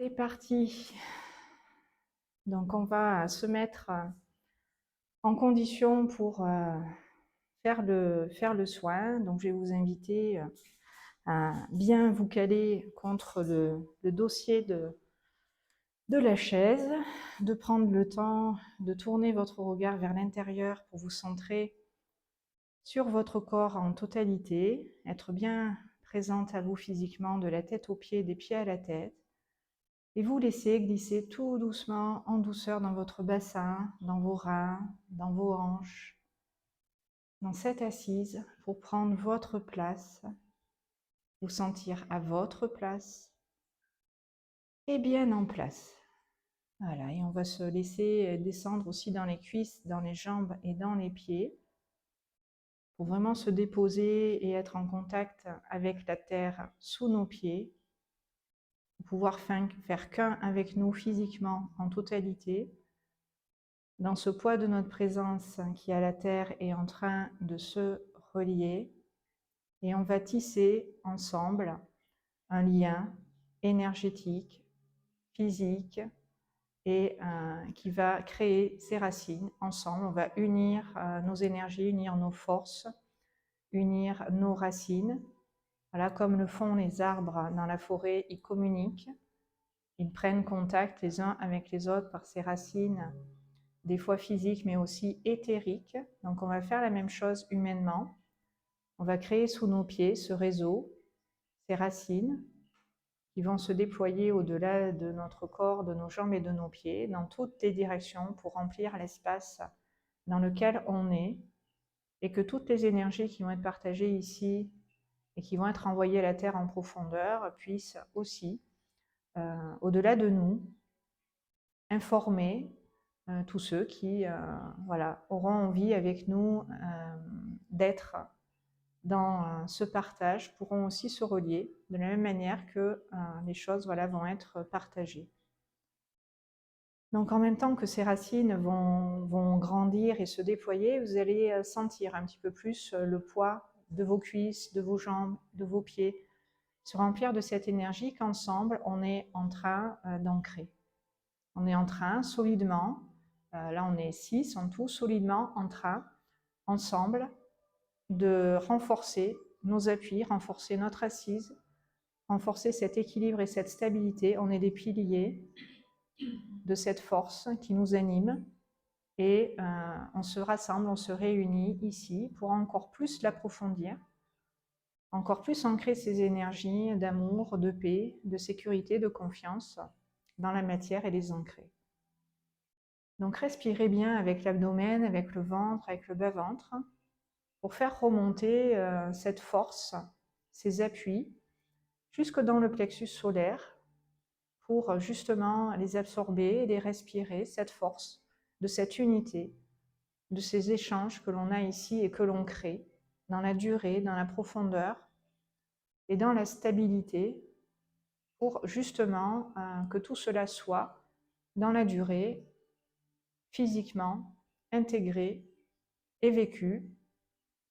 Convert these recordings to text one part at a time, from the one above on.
C'est parti. Donc, on va se mettre en condition pour faire le soin. Donc, je vais vous inviter à bien vous caler contre le dossier de la chaise, de prendre le temps de tourner votre regard vers l'intérieur pour vous centrer sur votre corps en totalité, être bien présente à vous physiquement, de la tête aux pieds, des pieds à la tête. Et vous laissez glisser tout doucement, en douceur, dans votre bassin, dans vos reins, dans vos hanches, dans cette assise, pour prendre votre place, vous sentir à votre place et bien en place. Voilà, et on va se laisser descendre aussi dans les cuisses, dans les jambes et dans les pieds, pour vraiment se déposer et être en contact avec la terre sous nos pieds, pour pouvoir faire qu'un avec nous physiquement en totalité, dans ce poids de notre présence qui à la terre est en train de se relier, et on va tisser ensemble un lien énergétique, physique, et qui va créer ses racines ensemble. On va unir nos énergies, unir nos forces, unir nos racines. Voilà, comme le font les arbres dans la forêt, ils communiquent, ils prennent contact les uns avec les autres par ces racines, des fois physiques, mais aussi éthériques. Donc on va faire la même chose humainement. On va créer sous nos pieds ce réseau, ces racines, qui vont se déployer au-delà de notre corps, de nos jambes et de nos pieds, dans toutes les directions, pour remplir l'espace dans lequel on est, et que toutes les énergies qui vont être partagées ici et qui vont être envoyées à la Terre en profondeur puissent aussi, au-delà de nous, informer tous ceux qui voilà, auront envie avec nous d'être dans ce partage, pourront aussi se relier de la même manière que les choses voilà, vont être partagées. Donc en même temps que ces racines vont grandir et se déployer, vous allez sentir un petit peu plus le poids de vos cuisses, de vos jambes, de vos pieds, se remplir de cette énergie qu'ensemble on est en train d'ancrer. On est en train solidement, là on est 6 en tout, solidement en train, ensemble, de renforcer nos appuis, renforcer notre assise, renforcer cet équilibre et cette stabilité. On est des piliers de cette force qui nous anime, et on se rassemble, on se réunit ici pour encore plus l'approfondir, encore plus ancrer ces énergies d'amour, de paix, de sécurité, de confiance dans la matière et les ancrer. Donc respirez bien avec l'abdomen, avec le ventre, avec le bas-ventre, pour faire remonter cette force, ces appuis, jusque dans le plexus solaire, pour justement les absorber et les respirer, cette force de cette unité, de ces échanges que l'on a ici et que l'on crée dans la durée, dans la profondeur et dans la stabilité, pour justement que tout cela soit dans la durée, physiquement, intégré et vécu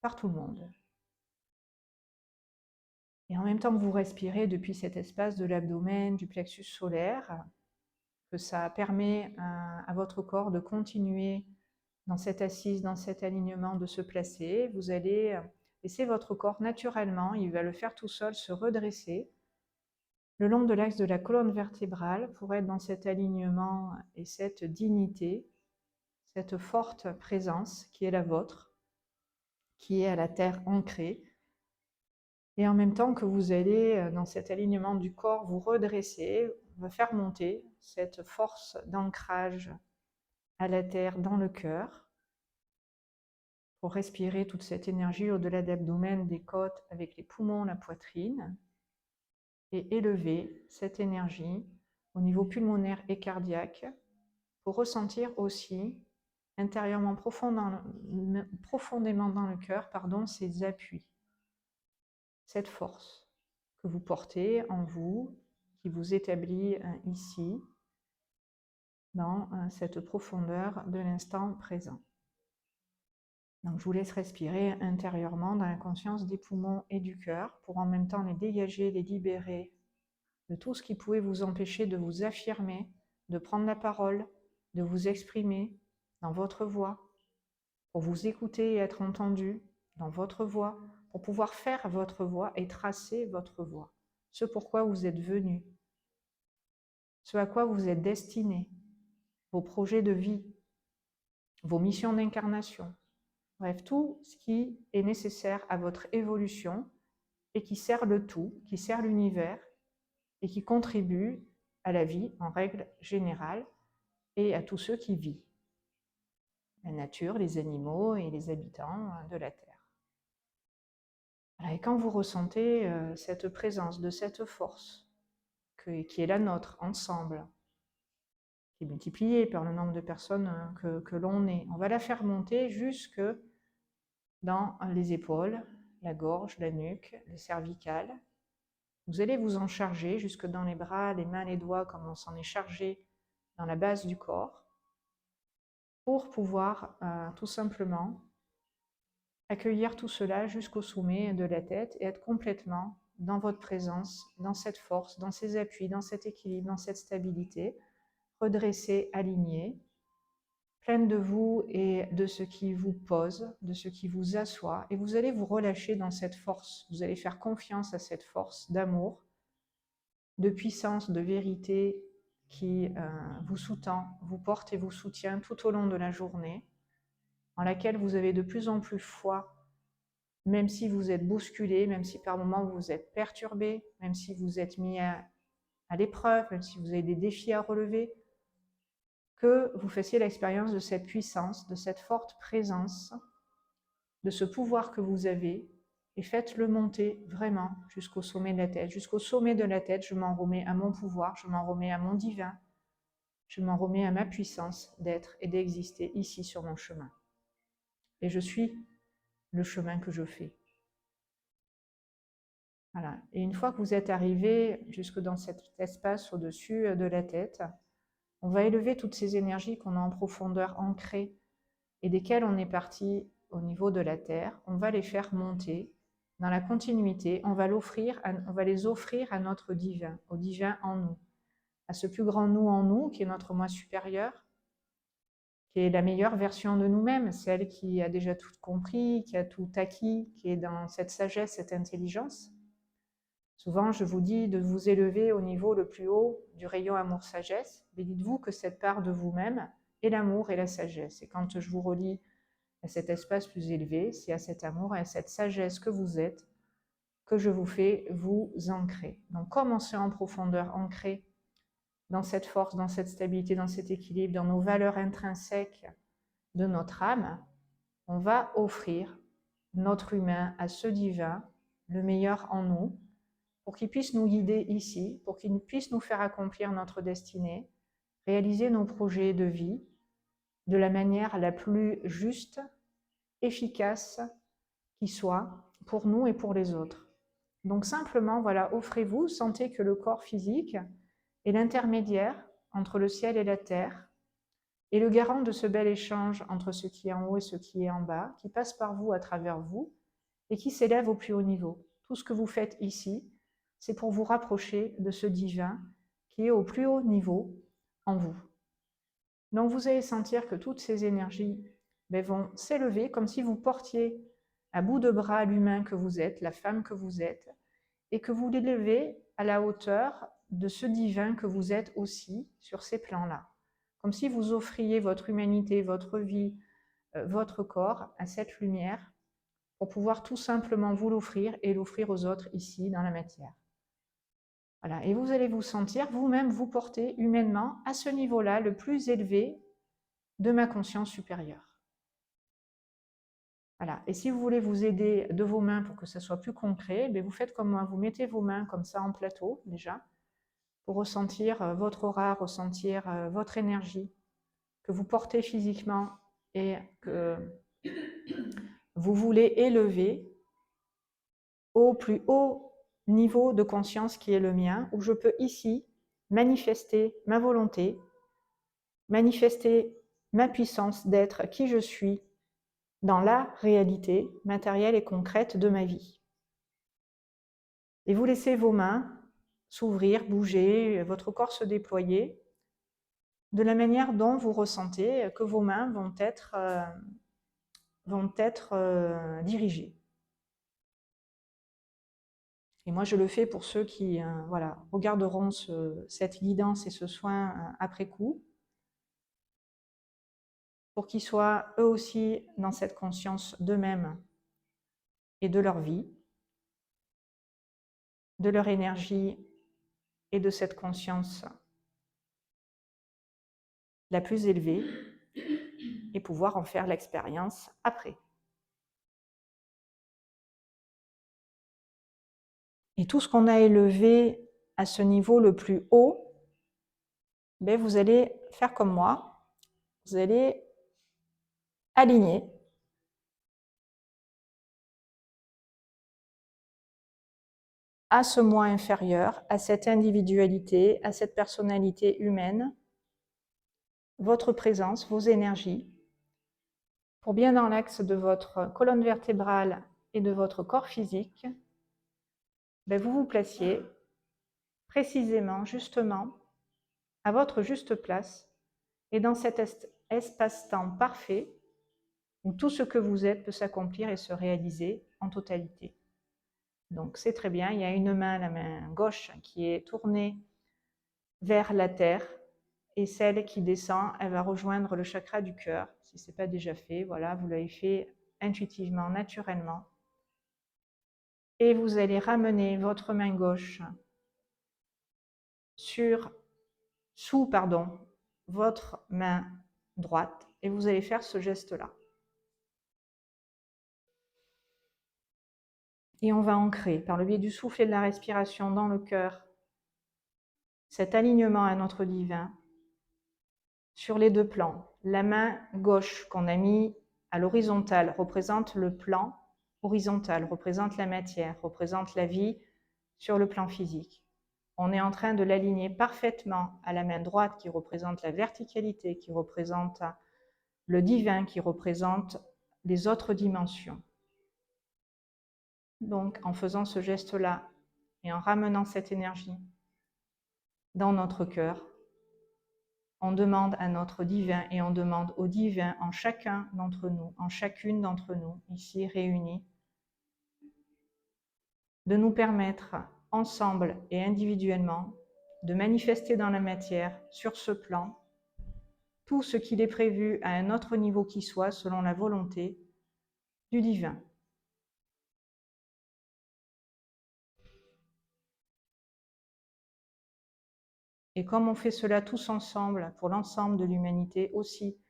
par tout le monde. Et en même temps que vous respirez depuis cet espace de l'abdomen, du plexus solaire, que ça permet à votre corps de continuer dans cette assise, dans cet alignement, de se placer, vous allez laisser votre corps naturellement, il va le faire tout seul, se redresser le long de l'axe de la colonne vertébrale pour être dans cet alignement et cette dignité, cette forte présence qui est la vôtre, qui est à la terre ancrée. Et en même temps que vous allez, dans cet alignement du corps, vous redresser, on va faire monter cette force d'ancrage à la terre dans le cœur, pour respirer toute cette énergie au-delà de l'abdomen, des côtes, avec les poumons, la poitrine, et élever cette énergie au niveau pulmonaire et cardiaque, pour ressentir aussi intérieurement, profondément dans le cœur, ces appuis, cette force que vous portez en vous, qui vous établit ici, dans cette profondeur de l'instant présent. Donc je vous laisse respirer intérieurement dans la conscience des poumons et du cœur, pour en même temps les dégager, les libérer de tout ce qui pouvait vous empêcher de vous affirmer, de prendre la parole, de vous exprimer dans votre voix, pour vous écouter et être entendu dans votre voix, pour pouvoir faire votre voix et tracer votre voix, ce pourquoi vous êtes venu, ce à quoi vous êtes destiné, vos projets de vie, vos missions d'incarnation, bref, tout ce qui est nécessaire à votre évolution et qui sert le tout, qui sert l'univers et qui contribue à la vie en règle générale et à tous ceux qui vivent, la nature, les animaux et les habitants de la Terre. Et quand vous ressentez cette présence de cette force qui est la nôtre, ensemble, qui est multipliée par le nombre de personnes que l'on est, on va la faire monter jusque dans les épaules, la gorge, la nuque, le cervical. Vous allez vous en charger jusque dans les bras, les mains, les doigts, comme on s'en est chargé dans la base du corps, pour pouvoir tout simplement accueillir tout cela jusqu'au sommet de la tête et être complètement dans votre présence, dans cette force, dans ces appuis, dans cet équilibre, dans cette stabilité, redressée, alignée, pleine de vous et de ce qui vous pose, de ce qui vous assoit, et vous allez vous relâcher dans cette force. Vous allez faire confiance à cette force d'amour, de puissance, de vérité qui vous sous-tend, vous porte et vous soutient tout au long de la journée, en laquelle vous avez de plus en plus foi, même si vous êtes bousculé, même si par moments vous êtes perturbé, même si vous êtes mis à l'épreuve, même si vous avez des défis à relever, que vous fassiez l'expérience de cette puissance, de cette forte présence, de ce pouvoir que vous avez, et faites-le monter vraiment jusqu'au sommet de la tête. Jusqu'au sommet de la tête, je m'en remets à mon pouvoir, je m'en remets à mon divin, je m'en remets à ma puissance d'être et d'exister ici sur mon chemin. Et je suis le chemin que je fais. Voilà. Et une fois que vous êtes arrivé jusque dans cet espace au-dessus de la tête, on va élever toutes ces énergies qu'on a en profondeur ancrées et desquelles on est parti au niveau de la terre. On va les faire monter dans la continuité. On va les offrir à notre divin, au divin en nous, à ce plus grand nous en nous, qui est notre moi supérieur, qui est la meilleure version de nous-mêmes, celle qui a déjà tout compris, qui a tout acquis, qui est dans cette sagesse, cette intelligence. Souvent, je vous dis de vous élever au niveau le plus haut du rayon amour-sagesse, mais dites-vous que cette part de vous-même est l'amour et la sagesse. Et quand je vous relie à cet espace plus élevé, c'est à cet amour et à cette sagesse que vous êtes que je vous fais vous ancrer. Donc, commencez en profondeur, ancré dans cette force, dans cette stabilité, dans cet équilibre, dans nos valeurs intrinsèques de notre âme. On va offrir notre humain à ce divin, le meilleur en nous, pour qu'il puisse nous guider ici, pour qu'il puisse nous faire accomplir notre destinée, réaliser nos projets de vie de la manière la plus juste, efficace qui soit pour nous et pour les autres. Donc simplement, voilà, offrez-vous, sentez que le corps physique est l'intermédiaire entre le ciel et la terre, et le garant de ce bel échange entre ce qui est en haut et ce qui est en bas, qui passe par vous, à travers vous, et qui s'élève au plus haut niveau. Tout ce que vous faites ici, c'est pour vous rapprocher de ce divin qui est au plus haut niveau en vous. Donc vous allez sentir que toutes ces énergies vont s'élever comme si vous portiez à bout de bras l'humain que vous êtes, la femme que vous êtes, et que vous l'élevez à la hauteur de ce divin que vous êtes aussi sur ces plans-là. Comme si vous offriez votre humanité, votre vie, votre corps à cette lumière pour pouvoir tout simplement vous l'offrir et l'offrir aux autres ici dans la matière. Voilà. Et vous allez vous sentir vous-même vous porter humainement à ce niveau-là, le plus élevé de ma conscience supérieure. Voilà. Et si vous voulez vous aider de vos mains pour que ça soit plus concret, vous faites comme moi, vous mettez vos mains comme ça en plateau déjà, pour ressentir votre aura, ressentir votre énergie que vous portez physiquement et que vous voulez élever au plus haut niveau de conscience qui est le mien, où je peux ici manifester ma volonté, manifester ma puissance d'être qui je suis dans la réalité matérielle et concrète de ma vie. Et vous laissez vos mains s'ouvrir, bouger, votre corps se déployer de la manière dont vous ressentez que vos mains vont être dirigées. Et moi, je le fais pour ceux qui voilà, regarderont cette guidance et ce soin après coup, pour qu'ils soient eux aussi dans cette conscience d'eux-mêmes et de leur vie, de leur énergie et de cette conscience la plus élevée, et pouvoir en faire l'expérience après. Et tout ce qu'on a élevé à ce niveau le plus haut, ben vous allez faire comme moi, vous allez aligner à ce moi inférieur, à cette individualité, à cette personnalité humaine, votre présence, vos énergies, pour bien dans l'axe de votre colonne vertébrale et de votre corps physique, ben vous vous placiez précisément, justement, à votre juste place et dans cet espace-temps parfait où tout ce que vous êtes peut s'accomplir et se réaliser en totalité. Donc c'est très bien, il y a une main, la main gauche, qui est tournée vers la terre, et celle qui descend, elle va rejoindre le chakra du cœur. Si ce n'est pas déjà fait, voilà, vous l'avez fait intuitivement, naturellement. Et vous allez ramener votre main gauche sous votre main droite, et vous allez faire ce geste-là. Et on va ancrer, par le biais du souffle et de la respiration dans le cœur, cet alignement à notre divin sur les deux plans. La main gauche qu'on a mis à l'horizontale représente le plan horizontal, représente la matière, représente la vie sur le plan physique. On est en train de l'aligner parfaitement à la main droite qui représente la verticalité, qui représente le divin, qui représente les autres dimensions. Donc, en faisant ce geste-là et en ramenant cette énergie dans notre cœur, on demande à notre divin et on demande au divin en chacun d'entre nous, en chacune d'entre nous, ici réunis, de nous permettre ensemble et individuellement de manifester dans la matière, sur ce plan, tout ce qu'il est prévu à un autre niveau qui soit, selon la volonté du divin. Et comme on fait cela tous ensemble, pour l'ensemble de l'humanité aussi,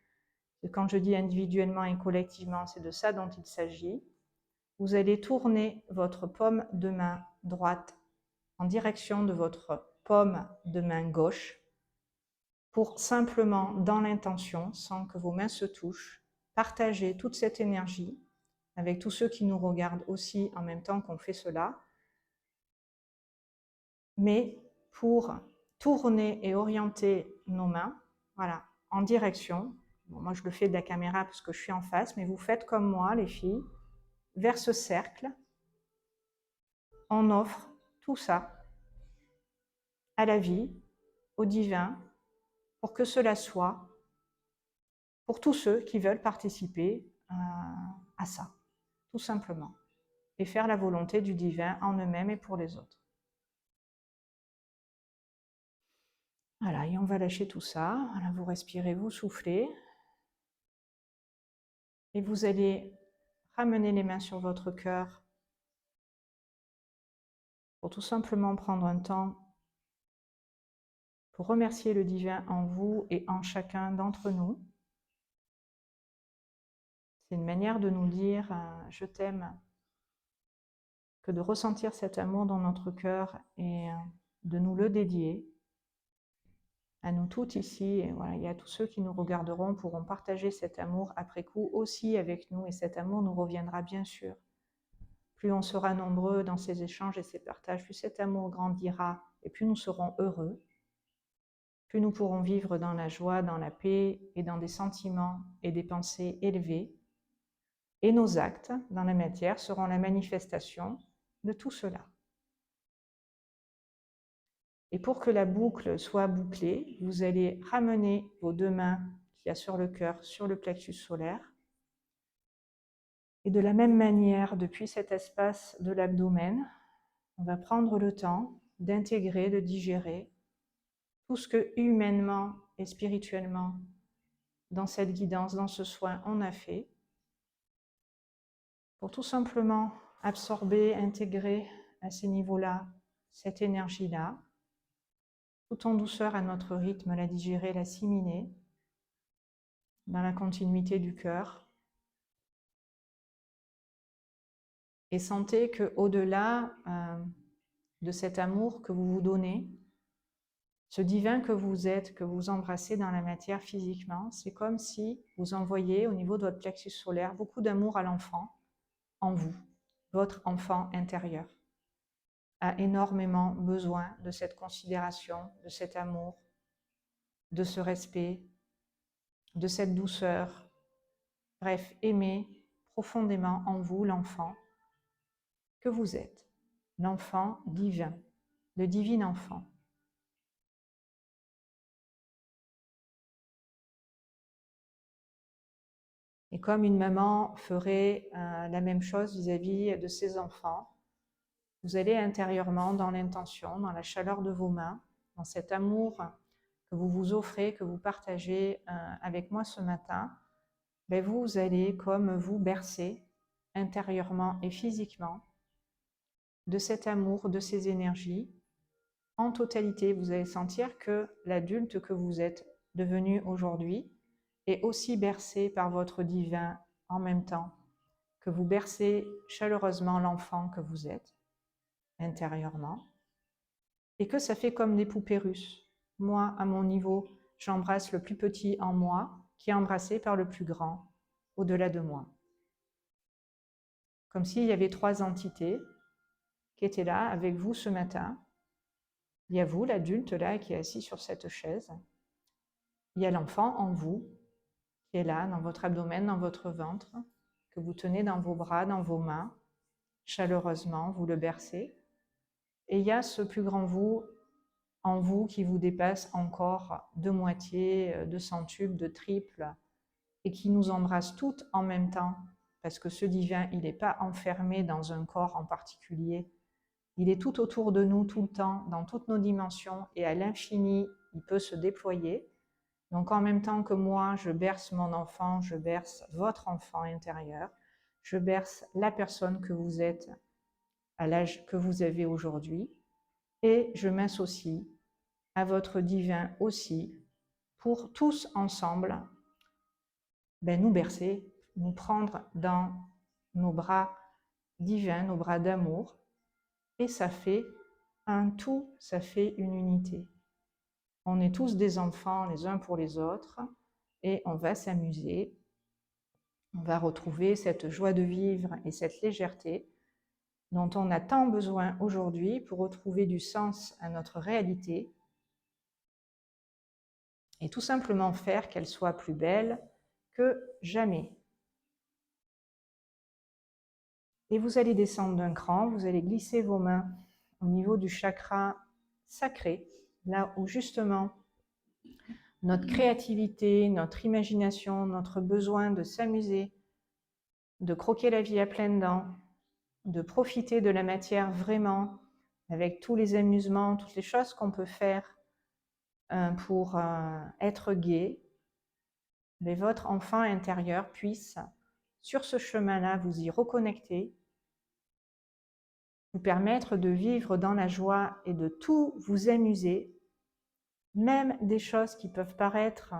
et quand je dis individuellement et collectivement, c'est de ça dont il s'agit, vous allez tourner votre paume de main droite en direction de votre paume de main gauche pour simplement, dans l'intention, sans que vos mains se touchent, partager toute cette énergie avec tous ceux qui nous regardent aussi en même temps qu'on fait cela, mais pour tourner et orienter nos mains, voilà, en direction. Bon, moi, je le fais de la caméra parce que je suis en face, mais vous faites comme moi, les filles, vers ce cercle. On offre tout ça à la vie, au divin, pour que cela soit pour tous ceux qui veulent participer à ça, tout simplement, et faire la volonté du divin en eux-mêmes et pour les autres. Voilà, et on va lâcher tout ça. Voilà, vous respirez, vous soufflez. Et vous allez ramener les mains sur votre cœur pour tout simplement prendre un temps pour remercier le divin en vous et en chacun d'entre nous. C'est une manière de nous dire « je t'aime », que de ressentir cet amour dans notre cœur et de nous le dédier à nous toutes ici. Et voilà, il y a tous ceux qui nous regarderont pourront partager cet amour après coup aussi avec nous, et cet amour nous reviendra bien sûr. Plus on sera nombreux dans ces échanges et ces partages, plus cet amour grandira et plus nous serons heureux. Plus nous pourrons vivre dans la joie, dans la paix et dans des sentiments et des pensées élevées. Et nos actes dans la matière seront la manifestation de tout cela. Et pour que la boucle soit bouclée, vous allez ramener vos deux mains qu'il y a sur le cœur, sur le plexus solaire. Et de la même manière, depuis cet espace de l'abdomen, on va prendre le temps d'intégrer, de digérer tout ce que humainement et spirituellement, dans cette guidance, dans ce soin, on a fait, pour tout simplement absorber, intégrer à ces niveaux-là, cette énergie-là, tout en douceur à notre rythme, la digérer, l'assimiler, dans la continuité du cœur. Et sentez qu'au-delà de cet amour que vous vous donnez, ce divin que vous êtes, que vous embrassez dans la matière physiquement, c'est comme si vous envoyiez au niveau de votre plexus solaire beaucoup d'amour à l'enfant en vous. Votre enfant intérieur a énormément besoin de cette considération, de cet amour, de ce respect, de cette douceur. Bref, aimez profondément en vous l'enfant que vous êtes, l'enfant divin, le divin enfant. Et comme une maman ferait la même chose vis-à-vis de ses enfants, vous allez intérieurement, dans l'intention, dans la chaleur de vos mains, dans cet amour que vous vous offrez, que vous partagez avec moi ce matin, ben vous allez comme vous bercer intérieurement et physiquement de cet amour, de ces énergies. En totalité, vous allez sentir que l'adulte que vous êtes devenu aujourd'hui est aussi bercé par votre divin en même temps que vous bercez chaleureusement l'enfant que vous êtes intérieurement, et que ça fait comme des poupées russes. Moi, à mon niveau, j'embrasse le plus petit en moi, qui est embrassé par le plus grand au-delà de moi. Comme s'il y avait trois entités qui étaient là avec vous ce matin. Il y a vous, l'adulte là, qui est assis sur cette chaise. Il y a l'enfant en vous, qui est là, dans votre abdomen, dans votre ventre, que vous tenez dans vos bras, dans vos mains, chaleureusement, vous le bercez. Et il y a ce plus grand vous en vous qui vous dépasse encore de moitié, de centuple, de triple, et qui nous embrasse toutes en même temps, parce que ce divin, il n'est pas enfermé dans un corps en particulier. Il est tout autour de nous, tout le temps, dans toutes nos dimensions, et à l'infini, il peut se déployer. Donc en même temps que moi, je berce mon enfant, je berce votre enfant intérieur, je berce la personne que vous êtes à l'âge que vous avez aujourd'hui, et je m'associe à votre divin aussi, pour tous ensemble nous bercer, nous prendre dans nos bras divins, nos bras d'amour, et ça fait un tout, ça fait une unité. On est tous des enfants les uns pour les autres, et on va s'amuser, on va retrouver cette joie de vivre et cette légèreté dont on a tant besoin aujourd'hui pour retrouver du sens à notre réalité, et tout simplement faire qu'elle soit plus belle que jamais. Et vous allez descendre d'un cran, vous allez glisser vos mains au niveau du chakra sacré, là où justement notre créativité, notre imagination, notre besoin de s'amuser, de croquer la vie à pleines dents, de profiter de la matière vraiment, avec tous les amusements, toutes les choses qu'on peut faire pour être gai, mais votre enfant intérieur puisse, sur ce chemin-là, vous y reconnecter, vous permettre de vivre dans la joie et de tout vous amuser, même des choses qui peuvent paraître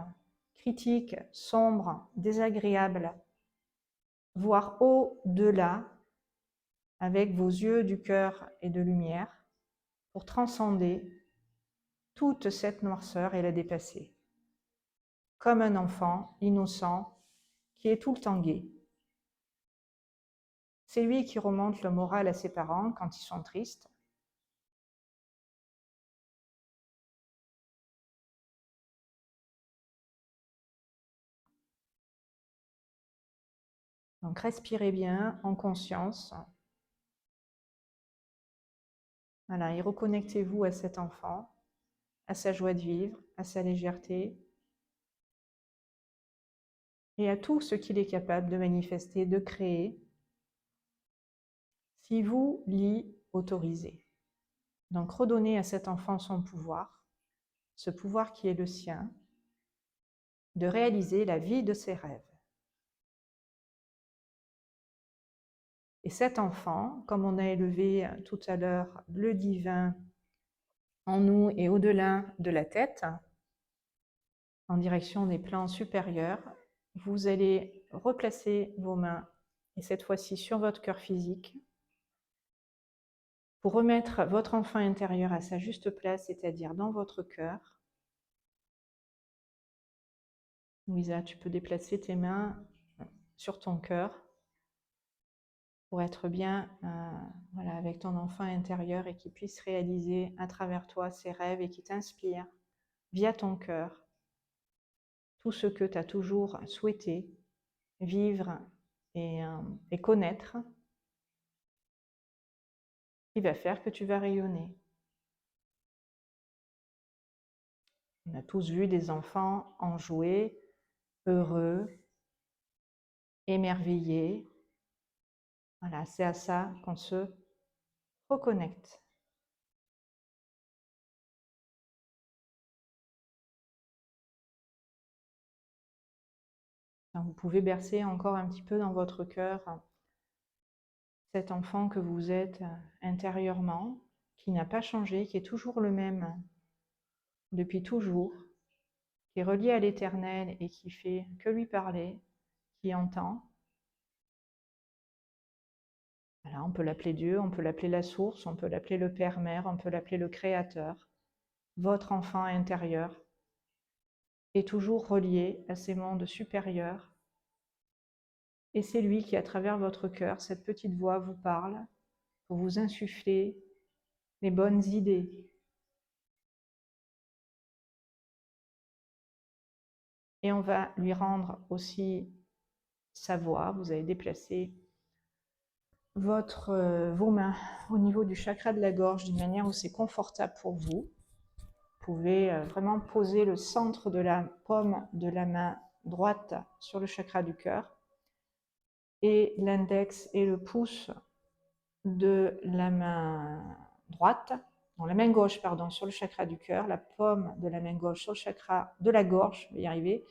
critiques, sombres, désagréables, voire au-delà, avec vos yeux du cœur et de lumière, pour transcender toute cette noirceur et la dépasser. Comme un enfant innocent qui est tout le temps gai. C'est lui qui remonte le moral à ses parents quand ils sont tristes. Donc respirez bien en conscience. Voilà, et reconnectez-vous à cet enfant. à sa joie de vivre, à sa légèreté et à tout ce qu'il est capable de manifester, de créer, si vous l'y autorisez. Donc redonnez à cet enfant son pouvoir, ce pouvoir qui est le sien, de réaliser la vie de ses rêves. Et cet enfant, comme on a élevé tout à l'heure le divin en nous et au-delà de la tête, en direction des plans supérieurs, vous allez replacer vos mains, et cette fois-ci sur votre cœur physique, pour remettre votre enfant intérieur à sa juste place, c'est-à-dire dans votre cœur. Louisa, tu peux déplacer tes mains sur ton cœur pour être bien voilà, avec ton enfant intérieur et qu'il puisse réaliser à travers toi ses rêves et qui t'inspire via ton cœur tout ce que tu as toujours souhaité vivre et connaître, qui va faire que tu vas rayonner. On a tous vu des enfants enjoués, heureux, émerveillés. Voilà, c'est à ça qu'on se reconnecte. Alors, vous pouvez bercer encore un petit peu dans votre cœur cet enfant que vous êtes intérieurement, qui n'a pas changé, qui est toujours le même depuis toujours, qui est relié à l'Éternel et qui fait que lui parler, qui entend. Voilà, on peut l'appeler Dieu, on peut l'appeler la source, on peut l'appeler le Père-Mère, on peut l'appeler le Créateur. Votre enfant intérieur est toujours relié à ces mondes supérieurs. Et c'est lui qui, à travers votre cœur, cette petite voix vous parle pour vous insuffler les bonnes idées. Et on va lui rendre aussi sa voix. Vous allez déplacer vos mains au niveau du chakra de la gorge d'une manière où c'est confortable pour vous. Vous pouvez vraiment poser le centre de la paume de la main droite sur le chakra du cœur et l'index et le pouce de la main droite, non, la main gauche, pardon, sur le chakra du cœur, la paume de la main gauche sur le chakra de la gorge, je vais y arriver,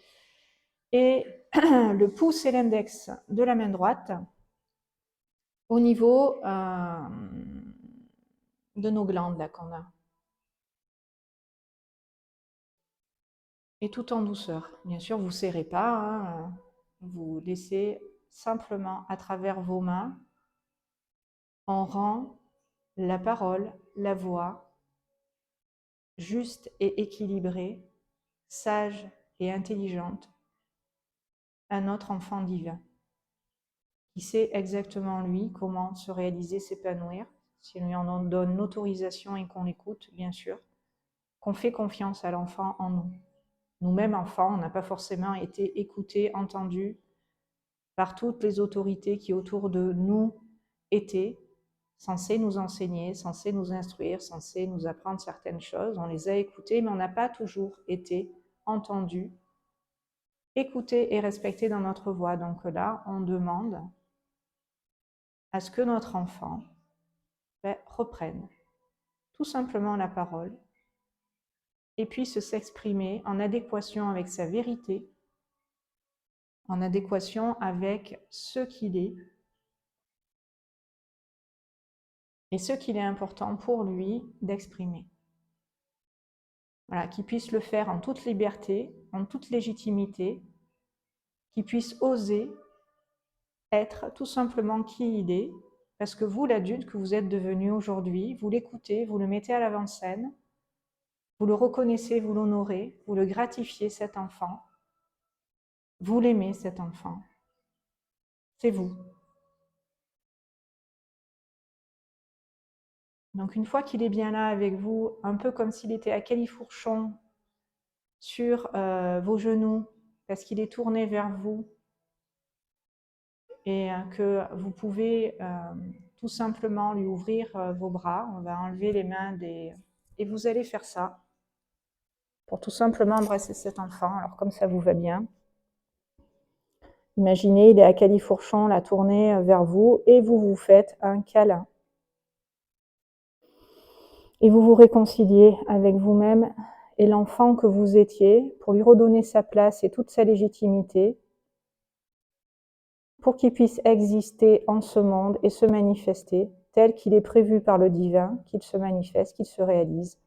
et le pouce et l'index de la main droite au niveau de nos glandes là qu'on a. Et tout en douceur. Bien sûr, vous ne serrez pas, hein, vous laissez simplement à travers vos mains, on rend la parole, la voix, juste et équilibrée, sage et intelligente, à notre enfant divin, qui sait exactement, lui, comment se réaliser, s'épanouir, si on lui en donne l'autorisation et qu'on l'écoute, bien sûr, qu'on fait confiance à l'enfant en nous. Nous-mêmes, enfants, on n'a pas forcément été écoutés, entendus par toutes les autorités qui autour de nous étaient censées nous enseigner, censées nous instruire, censées nous apprendre certaines choses. On les a écoutés, mais on n'a pas toujours été entendus, écoutés et respectés dans notre voix. Donc là, on demande à ce que notre enfant reprenne tout simplement la parole et puisse s'exprimer en adéquation avec sa vérité, en adéquation avec ce qu'il est et ce qu'il est important pour lui d'exprimer. Voilà, qu'il puisse le faire en toute liberté, en toute légitimité, qu'il puisse oser être tout simplement qui il est, parce que vous, l'adulte que vous êtes devenu aujourd'hui, vous l'écoutez, vous le mettez à l'avant-scène, vous le reconnaissez, vous l'honorez, vous le gratifiez, cet enfant, vous l'aimez, cet enfant. C'est vous. Donc une fois qu'il est bien là avec vous, un peu comme s'il était à califourchon sur vos genoux, parce qu'il est tourné vers vous, et que vous pouvez tout simplement lui ouvrir vos bras. On va enlever les mains et vous allez faire ça. pour tout simplement embrasser cet enfant. Alors comme ça vous va bien. Imaginez, il est à califourchon, la tournée vers vous, et vous vous faites un câlin. Et vous vous réconciliez avec vous-même et l'enfant que vous étiez pour lui redonner sa place et toute sa légitimité, pour qu'il puisse exister en ce monde et se manifester tel qu'il est prévu par le divin, qu'il se manifeste, qu'il se réalise,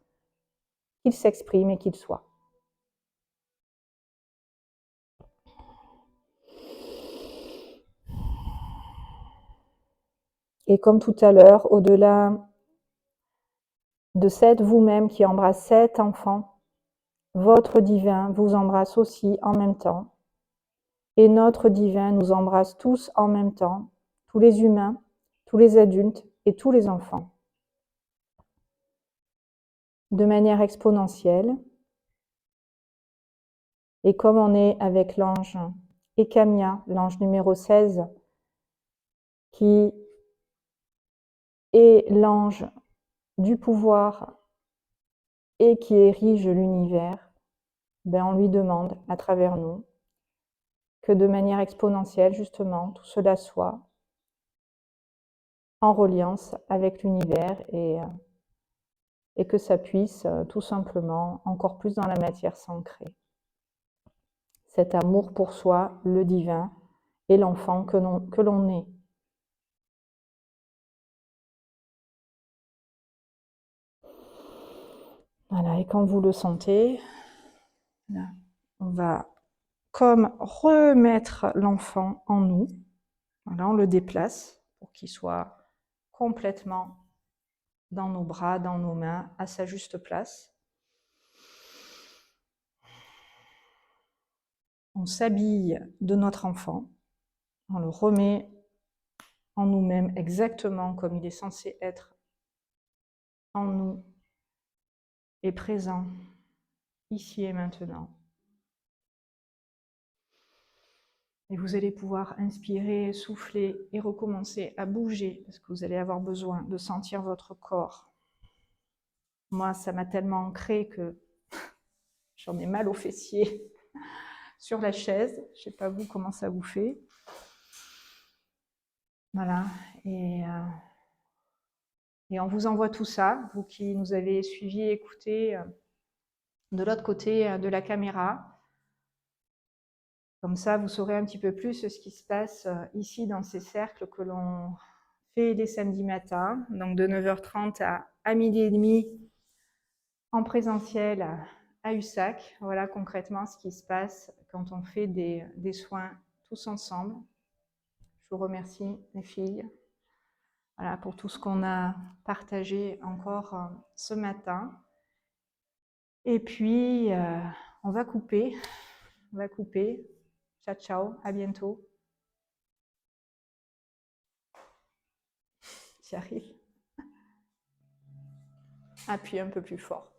qu'il s'exprime et qu'il soit. Et comme tout à l'heure, au-delà de cette vous-même qui embrasse cet enfant, votre divin vous embrasse aussi en même temps. Et notre divin nous embrasse tous en même temps, tous les humains, tous les adultes et tous les enfants. De manière exponentielle. Et comme on est avec l'ange Ekamia, l'ange numéro 16, qui est l'ange du pouvoir et qui érige l'univers, ben on lui demande à travers nous que de manière exponentielle, justement, tout cela soit en reliance avec l'univers et que ça puisse tout simplement encore plus dans la matière s'ancrer. Cet amour pour soi, le divin et l'enfant que l'on est. Voilà, et quand vous le sentez, là, on va comme remettre l'enfant en nous. Voilà, on le déplace pour qu'il soit complètement dans nos bras, dans nos mains, à sa juste place. On s'habille de notre enfant, on le remet en nous-mêmes exactement comme il est censé être en nous et présent ici et maintenant. Et vous allez pouvoir inspirer, souffler et recommencer à bouger parce que vous allez avoir besoin de sentir votre corps. Moi, ça m'a tellement ancré que j'en ai mal aux fessiers sur la chaise. Je ne sais pas vous comment ça vous fait. Voilà. Et on vous envoie tout ça, vous qui nous avez suivis et écoutés de l'autre côté de la caméra. Comme ça, vous saurez un petit peu plus ce qui se passe ici dans ces cercles que l'on fait les samedis matins, donc de 9h30 à midi et demi en présentiel à USSAC. Voilà concrètement ce qui se passe quand on fait des soins tous ensemble. Je vous remercie les filles voilà, pour tout ce qu'on a partagé encore ce matin. Et puis, on va couper. Ciao, ciao, à bientôt. J'y arrive. Appuie un peu plus fort.